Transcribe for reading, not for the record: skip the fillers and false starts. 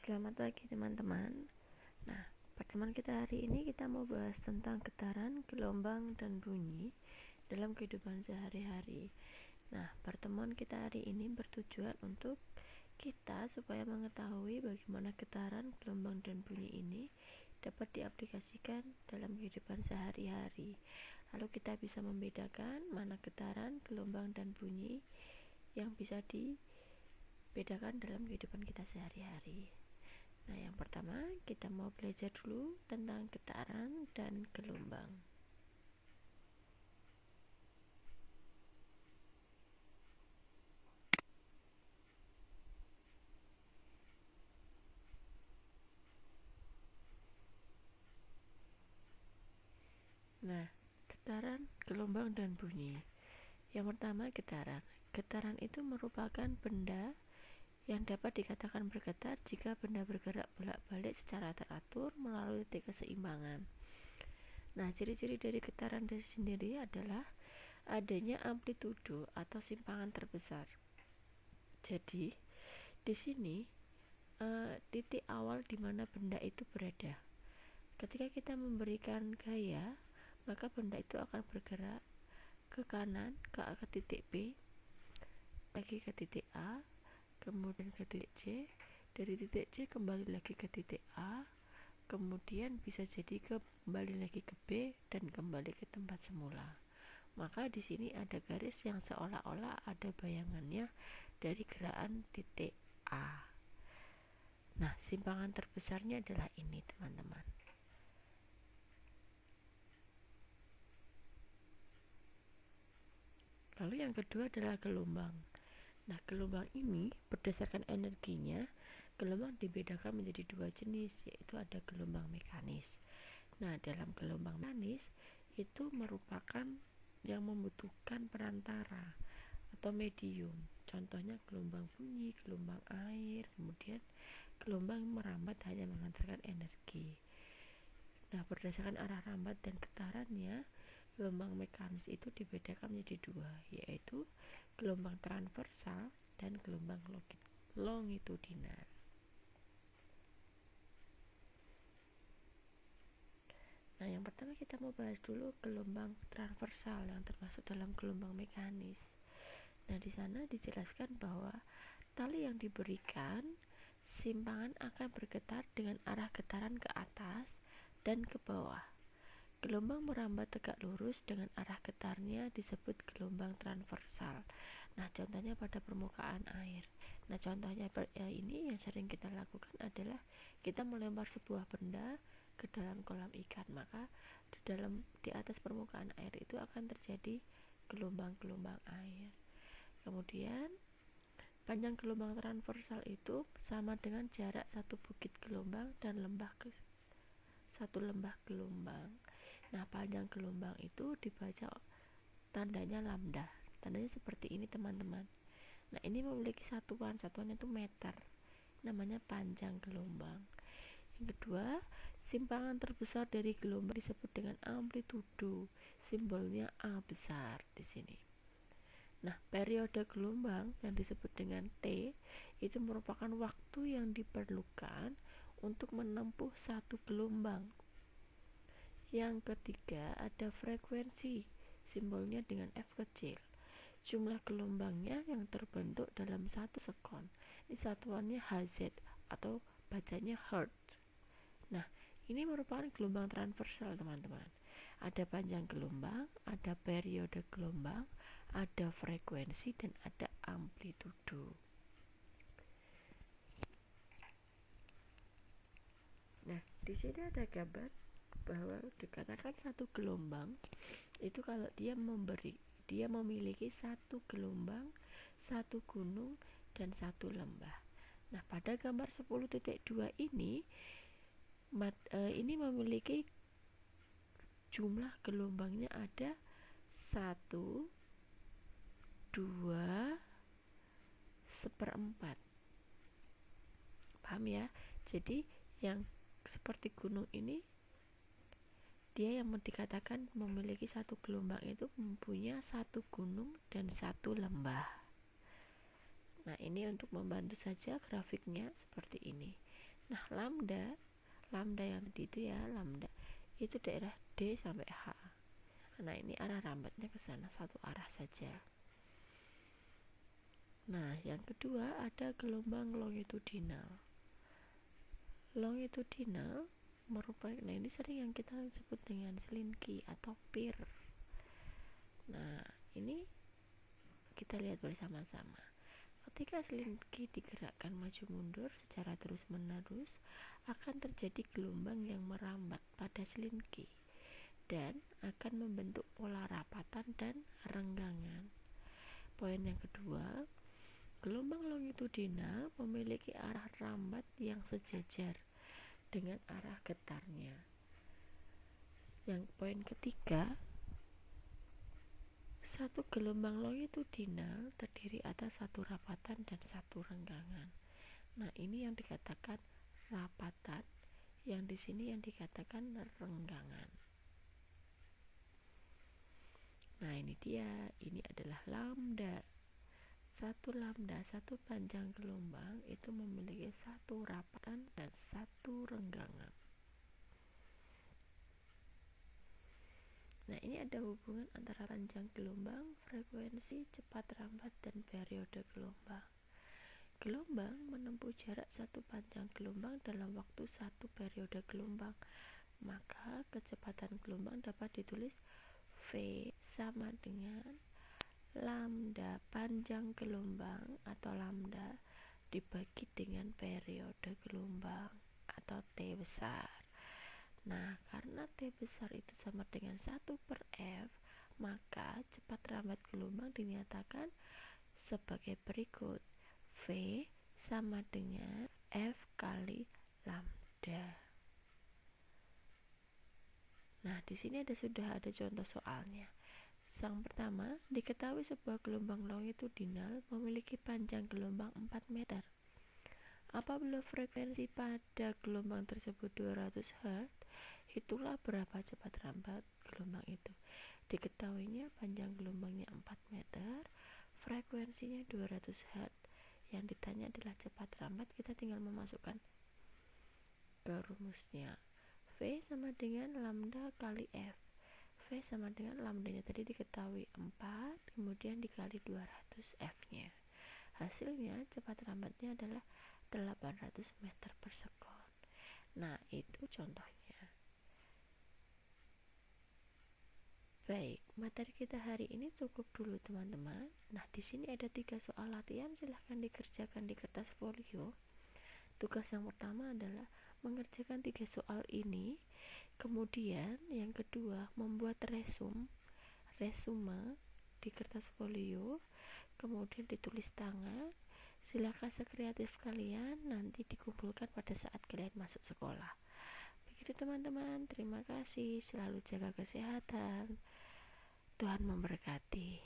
Selamat pagi teman-teman. Nah, pertemuan kita hari ini kita mau bahas tentang getaran, gelombang, dan bunyi dalam kehidupan sehari-hari. Nah, pertemuan kita hari ini bertujuan untuk kita supaya mengetahui bagaimana getaran, gelombang, dan bunyi ini dapat diaplikasikan dalam kehidupan sehari-hari. Lalu kita bisa membedakan mana getaran, gelombang, dan bunyi yang bisa dibedakan dalam kehidupan kita sehari-hari. Nah, yang pertama kita mau belajar dulu tentang getaran dan gelombang. Nah, getaran, gelombang, dan bunyi. Yang pertama getaran. Getaran itu merupakan benda yang dapat dikatakan bergetar jika benda bergerak bolak-balik secara teratur melalui titik keseimbangan. Nah, ciri-ciri dari getaran dari sendiri adalah adanya amplitudo atau simpangan terbesar. Jadi, di sini titik awal di mana benda itu berada. Ketika kita memberikan gaya, maka benda itu akan bergerak ke kanan ke titik B, lagi ke titik A, kemudian ke titik C, dari titik C kembali lagi ke titik A, kemudian bisa jadi kembali lagi ke B dan kembali ke tempat semula. Maka di sini ada garis yang seolah-olah ada bayangannya dari gerakan titik A. Nah, simpangan terbesarnya adalah ini, teman-teman. Lalu yang kedua adalah gelombang. Nah, gelombang ini berdasarkan energinya, gelombang dibedakan menjadi dua jenis, yaitu ada gelombang mekanis. Nah, dalam gelombang mekanis itu merupakan yang membutuhkan perantara atau medium. Contohnya gelombang bunyi, gelombang air, kemudian gelombang merambat hanya mengantarkan energi. Nah, berdasarkan arah rambat dan getarannya, gelombang mekanis itu dibedakan menjadi dua, yaitu gelombang transversal dan gelombang longitudinal. Nah, yang pertama kita mau bahas dulu gelombang transversal yang termasuk dalam gelombang mekanis. Nah, di sana dijelaskan bahwa tali yang diberikan simpangan akan bergetar dengan arah getaran ke atas dan ke bawah. Gelombang merambat tegak lurus dengan arah getarnya disebut gelombang transversal. Nah, contohnya pada permukaan air. Nah, contohnya ini yang sering kita lakukan adalah kita melempar sebuah benda ke dalam kolam ikan. Maka di atas permukaan air itu akan terjadi gelombang-gelombang air. Kemudian panjang gelombang transversal itu sama dengan jarak satu bukit gelombang dan satu lembah gelombang. Nah, panjang gelombang itu dibaca tandanya lambda. Tandanya seperti ini, teman-teman. Nah, ini memiliki satuannya itu meter. Namanya panjang gelombang. Yang kedua, simpangan terbesar dari gelombang disebut dengan amplitudo. Simbolnya A besar di sini. Nah, periode gelombang yang disebut dengan T itu merupakan waktu yang diperlukan untuk menempuh satu gelombang. Yang ketiga ada frekuensi, simbolnya dengan F kecil. Jumlah gelombangnya yang terbentuk dalam 1 sekon. Ini satuannya Hz atau bacanya Hertz. Nah, ini merupakan gelombang transversal, teman-teman. Ada panjang gelombang, ada periode gelombang, ada frekuensi, dan ada amplitudo. Nah, di sini ada gambar bahwa dikatakan satu gelombang itu kalau dia memiliki satu gelombang, satu gunung, dan satu lembah. Nah, pada gambar 10.2 ini memiliki jumlah gelombangnya ada 1, 2, 1/4. Paham ya? Jadi yang seperti gunung ini, dia yang dikatakan memiliki satu gelombang itu mempunyai satu gunung dan satu lembah. Nah, ini untuk membantu saja grafiknya seperti ini. Nah, lambda yang tadi itu ya, lambda itu daerah D sampai H. Nah, ini arah rambatnya ke sana, satu arah saja. Nah, yang kedua ada gelombang longitudinal. Longitudinal merupakan, nah ini sering yang kita sebut dengan slinky atau pier. Nah, ini kita lihat bersama-sama. Ketika slinky digerakkan maju mundur secara terus-menerus, akan terjadi gelombang yang merambat pada slinky dan akan membentuk pola rapatan dan renggangan. Poin yang kedua, gelombang longitudinal memiliki arah rambat yang sejajar dengan arah getarnya. Yang poin ketiga, satu gelombang longitudinal terdiri atas satu rapatan dan satu renggangan. Nah, ini yang dikatakan rapatan, yang di sini yang dikatakan renggangan. Nah, ini dia, ini adalah lambda. Satu lambda, satu panjang gelombang itu memiliki satu rapatan dan satu renggangan. Nah, ini ada hubungan antara panjang gelombang, frekuensi, cepat rambat, dan periode gelombang. Gelombang menempuh jarak satu panjang gelombang dalam waktu satu periode gelombang. Maka kecepatan gelombang dapat ditulis V sama dengan lambda panjang gelombang atau lambda dibagi dengan periode gelombang atau T besar. Nah, karena T besar itu sama dengan 1/F, maka cepat rambat gelombang dinyatakan sebagai berikut. V sama dengan F kali lambda. Nah, di sini sudah ada contoh soalnya. Yang pertama, diketahui sebuah gelombang longitudinal memiliki panjang gelombang 4 meter. Apabila frekuensi pada gelombang tersebut 200 Hz, hitunglah berapa cepat rambat gelombang itu. Diketahuinya panjang gelombangnya 4 meter, frekuensinya 200 Hz. Yang ditanya adalah cepat rambat, kita tinggal memasukkan ke rumusnya. V sama dengan lambda kali F. V sama dengan lambdanya tadi diketahui 4, kemudian dikali 200 F-nya. Hasilnya cepat rambatnya adalah 800 meter per sekon. Nah, itu contohnya. Baik, materi kita hari ini cukup dulu teman-teman. Nah, di sini ada 3 soal latihan, silahkan dikerjakan di kertas folio. Tugas yang pertama adalah mengerjakan 3 soal ini. Kemudian yang kedua, membuat resume di kertas folio, kemudian ditulis tangan. Silakan sekreatif kalian, nanti dikumpulkan pada saat kalian masuk sekolah. Begitu teman-teman, terima kasih, selalu jaga kesehatan. Tuhan memberkati.